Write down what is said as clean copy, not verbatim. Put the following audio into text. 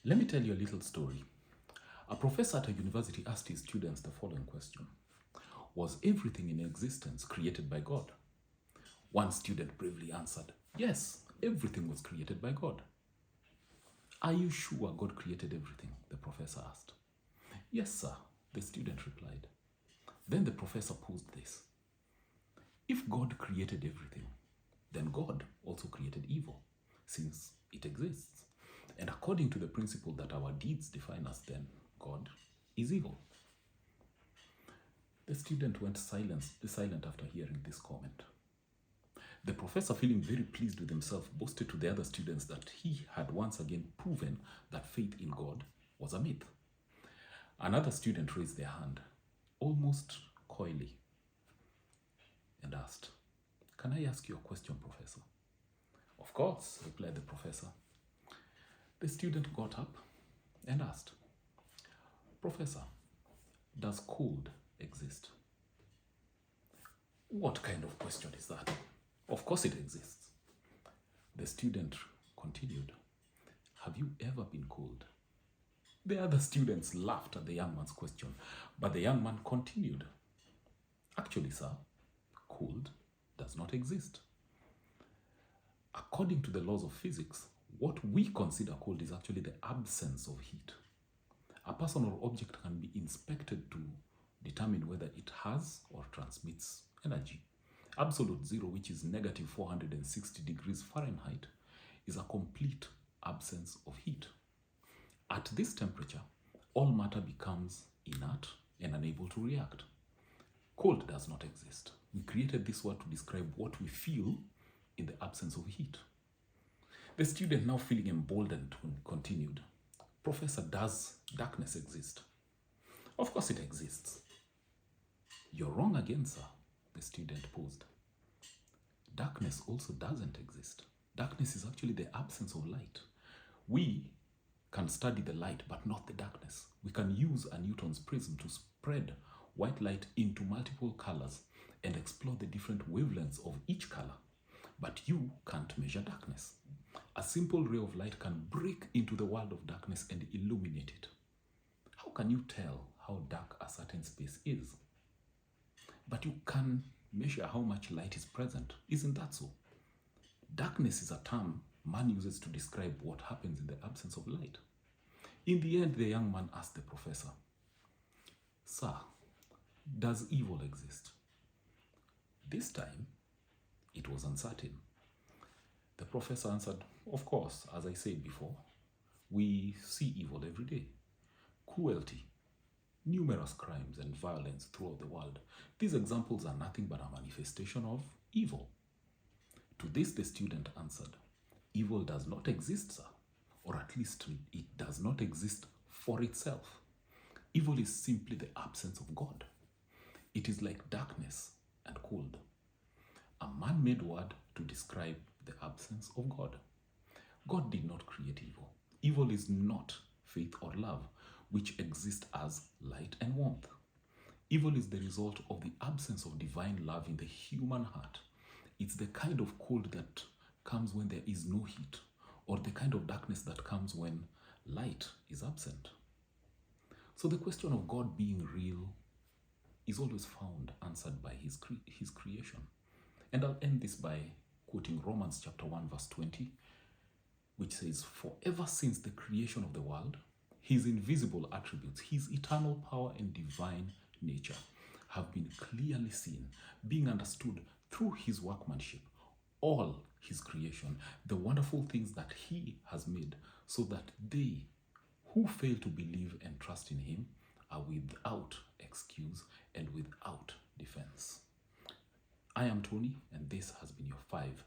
Let me tell you a little story. A professor at a university asked his students the following question: was everything in existence created by God? One student bravely answered, yes, everything was created by God. Are you sure God created everything? The professor asked. Yes, sir, the student replied. Then the professor posed this: if God created everything, then God also created evil, since it exists. And according to the principle that our deeds define us, then God is evil. The student went silent after hearing this comment. The professor, feeling very pleased with himself, boasted to the other students that he had once again proven that faith in God was a myth. Another student raised their hand, almost coyly, and asked, "Can I ask you a question, Professor?" "Of course," replied the professor. The student got up and asked, "Professor, does cold exist?" "What kind of question is that? Of course it exists." The student continued, "Have you ever been cold?" The other students laughed at the young man's question, but the young man continued, "Actually, sir, cold does not exist. According to the laws of physics, what we consider cold is actually the absence of heat. A person or object can be inspected to determine whether it has or transmits energy. Absolute zero, which is negative 460 degrees Fahrenheit, is a complete absence of heat. At this temperature, all matter becomes inert and unable to react. Cold does not exist. We created this word to describe what we feel in the absence of heat." The student, now feeling emboldened, continued, "Professor, does darkness exist?" "Of course it exists." "You're wrong again, sir," the student posed. "Darkness also doesn't exist. Darkness is actually the absence of light. We can study the light, but not the darkness. We can use a Newton's prism to spread white light into multiple colors and explore the different wavelengths of each color. But you can't measure darkness. A simple ray of light can break into the world of darkness and illuminate it. How can you tell how dark a certain space is? But you can measure how much light is present. Isn't that so? Darkness is a term man uses to describe what happens in the absence of light." In the end, the young man asked the professor, "Sir, does evil exist?" This time, it was uncertain. The professor answered, "Of course, as I said before, we see evil every day. Cruelty, numerous crimes and violence throughout the world. These examples are nothing but a manifestation of evil." To this, the student answered, "Evil does not exist, sir, or at least it does not exist for itself. Evil is simply the absence of God. It is like darkness and cold, a man-made word to describe the absence of God. God did not create evil. Evil is not faith or love, which exist as light and warmth. Evil is the result of the absence of divine love in the human heart. It's the kind of cold that comes when there is no heat, or the kind of darkness that comes when light is absent. So the question of God being real is always found answered by his creation. And I'll end this by quoting Romans chapter 1 verse 20, which says, "For ever since the creation of the world, his invisible attributes, his eternal power and divine nature have been clearly seen, being understood through his workmanship, all his creation, the wonderful things that he has made, so that they who fail to believe and trust in him are without excuse and without defense." I am Tony, and this has been your 5